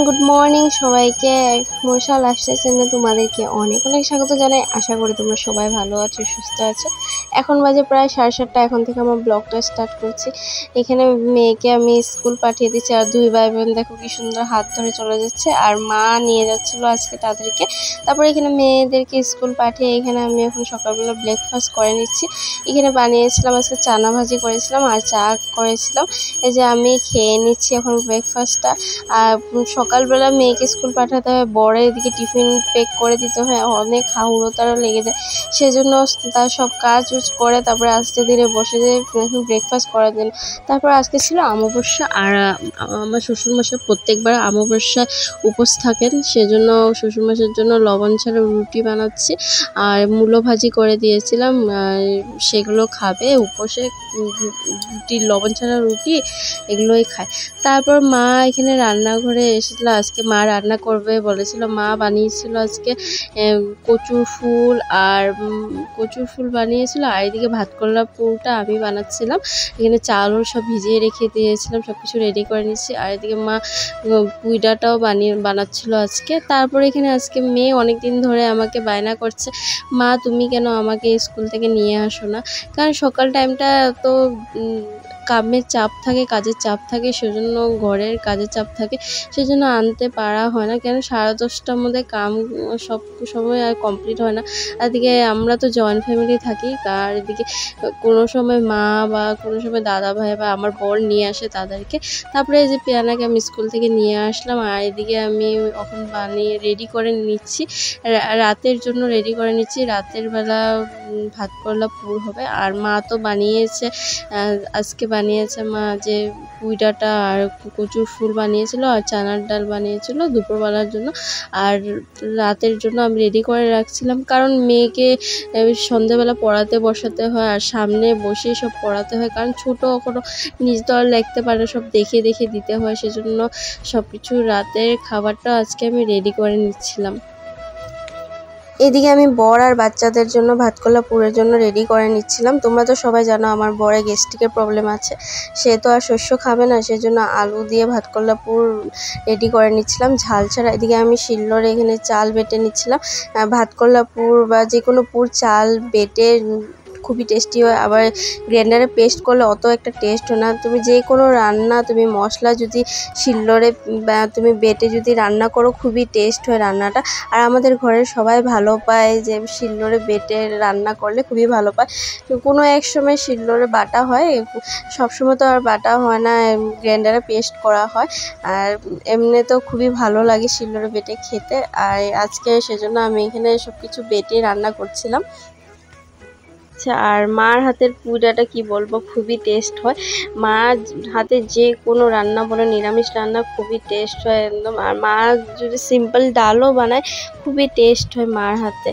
Good morning সবাইকে। মশাল আসছে চ্যানেলে তোমাদেরকে অনেক অনেক স্বাগত জানাই। আশা করি তোমরা সবাই ভালো আছো, সুস্থ আছো। এখন বাজে প্রায় 7:30। এখন থেকে আমার ব্লগটা স্টার্ট করছি। এখানে মেয়েকে আমি স্কুল পাঠিয়ে দিচ্ছি, আর দুই ভাই বোন দেখো কি সুন্দর হাত ধরে চলে যাচ্ছে, আর মা নিয়ে যাচ্ছিলো আজকে তাদেরকে। তারপরে এখানে মেয়েদেরকে স্কুল পাঠিয়ে এখানে আমি এখন সকালবেলা ব্রেকফাস্ট করে নিচ্ছি। এখানে বানিয়েছিলাম আজকে চানা ভাজি করেছিলাম আর চা করেছিলাম। এই যে আমি খেয়ে নিচ্ছি এখন ব্রেকফাস্টটা। আর সকালবেলা মেয়েকে স্কুল পাঠাতে হয়, বড় এদিকে টিফিন প্যাক করে দিতে হয়, অনেক হাউড়োতাড়া লেগে যায়। সেজন্য তার সব কাজ করে তারপরে আস্তে ধীরে বসে যে ব্রেকফাস্ট করার জন্য। তারপর আজকে ছিল অমাবস্যা, আর আমার শ্বশুরমশাই প্রত্যেকবার অমাবস্যায় উপোস থাকেন, সেজন্য শ্বশুরমশাইয়ের জন্য লবণ ছাড়া রুটি বানাচ্ছি আর মূলো ভাজি করে দিয়েছিলাম, সেগুলো খাবে উপোসে। রুটি, লবণ ছাড়া রুটি এগুলোই খায়। তারপর মা এখানে রান্নাঘরে এসেছিল, আজকে মা রান্না করবে বলেছিল। মা বানিয়েছিল আজকে কচুর ফুল বানিয়েছিল, আর এদিকে ভাত করলা পুরটা আমি বানাচ্ছিলাম। এখানে চালও সব ভিজিয়ে রেখে দিয়েছিলাম, সব কিছু রেডি করে নিচ্ছি। আর এদিকে মা পুঁই ডাঁটাও বানাচ্ছিল আজকে। তারপরে এখানে আজকে মেয়ে অনেক দিন ধরে আমাকে বায়না করছে, মা তুমি কেন আমাকে স্কুল থেকে নিয়ে আসো না। কারণ সকাল টাইমটা তো কামের চাপ থাকে, কাজের চাপ থাকে, সেজন্য ঘরের কাজের চাপ থাকে, সেজন্য আনতে পারা হয় না। কেন 10:30টার মধ্যে কাম সব সময় আর কমপ্লিট হয় না। আর এদিকে আমরা তো জয়েন্ট ফ্যামিলি থাকি, আর এদিকে কোনো সময় মা বা কোনো সময় দাদা ভাই বা আমার বর নিয়ে আসে তাদেরকে। তারপরে এই যে পিয়ানাকে আমি স্কুল থেকে নিয়ে আসলাম, আর এদিকে আমি এখন বানিয়ে রেডি করে নিচ্ছি, রাতের জন্য রেডি করে নিচ্ছি। রাতের বেলা ভাত করলা পুর হবে। আর মা তো বানিয়েছে, আজকে বানিয়েছে মা যে পুঁই ডাঁটা আর কচুর ফুল বানিয়েছিল, আর চানার ডাল বানিয়েছিল দুপুরবেলার জন্য। আর রাতের জন্য আমি রেডি করে রাখছিলাম, কারণ মেয়েকে সন্ধ্যেবেলা পড়াতে বসাতে হয়, আর সামনে বসেই সব পড়াতে হয়, কারণ ছোটো এখনও নিজ দল লিখতে পারে, সব দেখে দেখে দিতে হয়। সেজন্য সব কিছু রাতের খাবারটা আজকে আমি রেডি করে নিচ্ছিলাম। এদিকে আমি বর আর বাচ্চাদের জন্য ভাত করলা পুরের জন্য রেডি করে নিচ্ছিলাম। তোমরা তো সবাই জানো আমার বরের গ্যাস্ট্রিকের প্রবলেম আছে, সে তো আর শস্য খাবে না, সেজন্য আলু দিয়ে ভাত করলা পুর রেডি করে নিচ্ছিলাম ঝাল ছাড়া। এদিকে আমি শিলনোড়ে এখানে চাল বেটে নিচ্ছিলাম। ভাত করলা পুর বা যে কোনো পুর চাল বেটে খুবই টেস্টি হয়, আবার গ্রাইন্ডারে পেস্ট করলে অত একটা টেস্ট হয় না। তুমি যে কোনো রান্না, তুমি মশলা যদি শিলনোড়ে বা তুমি বেটে যদি রান্না করো, খুবই টেস্ট হয় রান্নাটা। আর আমাদের ঘরের সবাই ভালো পায় যে শিলনোড়ে বেটে রান্না করলে, খুবই ভালো পায়। কোনো এক সময় শিলনোড়ে বাটা হয়, সবসময় তো আর বাটা হয় না, গ্রাইন্ডারে পেস্ট করা হয়। আর এমনি তো খুবই ভালো লাগে শিলনোড়ে বেটে খেতে। আর আজকে সেজন্য আমি এখানে সব কিছু বেটে রান্না করছিলাম। আর মার হাতের পুরাটা কি বলবো, খুবই টেস্ট হয়। মার হাতে যে কোনো রান্না বলো, নিরামিষ রান্না খুবই টেস্ট হয় একদম। আর মা যদি সিম্পল ডালও বানায়, খুবই টেস্ট হয় মার হাতে।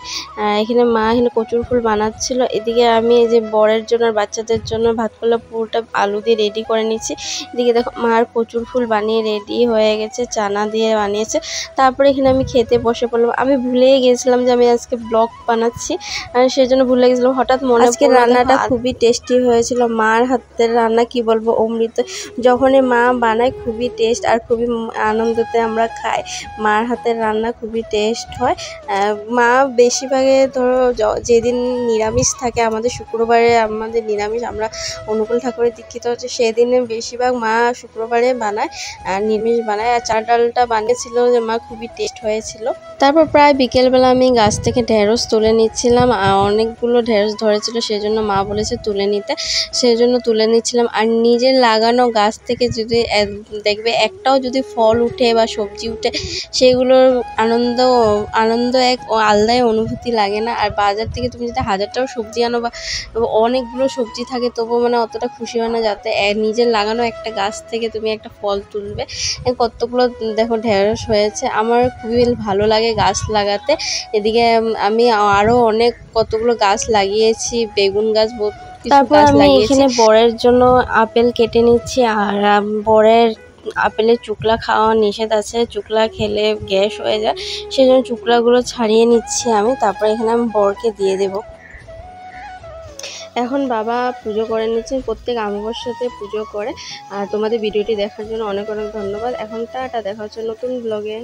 এখানে মা এখানে কচুর ফুল বানাচ্ছিল। এদিকে আমি এই যে বরের জন্য আর বাচ্চাদের জন্য ভাত করলা পুরোটা আলু দিয়ে রেডি করে নিচ্ছি। এদিকে দেখো মার কচুর ফুল বানিয়ে রেডি হয়ে গেছে, চানা দিয়ে বানিয়েছে। তারপরে এখানে আমি খেতে বসে পড়লাম। আমি ভুলেই গেছিলাম যে আমি আজকে ব্লগ বানাচ্ছি, সেজন্য ভুলে গেছিলাম। হঠাৎ আজকে রান্নাটা খুবই টেস্টি হয়েছিল। মার হাতের রান্না কি বলবো, অমৃত। যখনই মা বানায় খুবই টেস্ট, আর খুবই আনন্দতে আমরা খাই। মার হাতের রান্না খুবই টেস্ট হয়। মা বেশিরভাগে ধরো যেদিন নিরামিষ থাকে, আমাদের শুক্রবারে আমাদের নিরামিষ, আমরা অনুকূল ঠাকুরের দীক্ষিত হচ্ছে, সেদিনে বেশিরভাগ মা শুক্রবারে বানায় আর নিরামিষ বানায়। আর চাল ডালটা বানিয়েছিল যে মা, খুবই টেস্ট হয়েছিল। তারপর প্রায় বিকেলবেলা আমি গাছ থেকে ঢেঁড়স তুলে নিচ্ছিলাম, আর অনেকগুলো ঢেঁড়স ধরেছিল, সেজন্য মা বলেছে তুলে নিতে, সেজন্য তুলে নিচ্ছিলাম। আর নিজের লাগানো গাছ থেকে যদি দেখবে একটাও যদি ফল উঠে বা সবজি উঠে, সেগুলোর আনন্দ এক আলাদাই অনুভূতি লাগে না। আর বাজার থেকে তুমি যদি 1000টাও সবজি আনো বা অনেকগুলো সবজি থাকে, তবুও মানে অতটা খুশি হয় না যাতে নিজের লাগানো একটা গাছ থেকে তুমি একটা ফল তুলবে। কতগুলো দেখো ঢেঁড়স হয়েছে। আমার খুবই ভালো লাগে গাছ লাগাতে। এদিকে আমি আরও অনেক কতগুলো গাছ লাগিয়েছি, বেগুন গাছ, তারপর আমি এখানে বরের জন্য আপেল কেটে নিচ্ছি। আর বরের আপেলের চুকলা খাওয়া নিষেধ আছে, চুকলা খেলে গ্যাস হয়ে যায়, সেজন্য চুকলাগুলো ছাড়িয়ে নিচ্ছি আমি। তারপর এখানে আমি বরকে দিয়ে দেবো। এখন বাবা পুজো করে নিচ্ছেন, প্রত্যেক অমাবস্যাতে পুজো করে। আর তোমাদের ভিডিওটি দেখার জন্য অনেক অনেক ধন্যবাদ। এখন টাটা, দেখা হচ্ছে নতুন ব্লগে।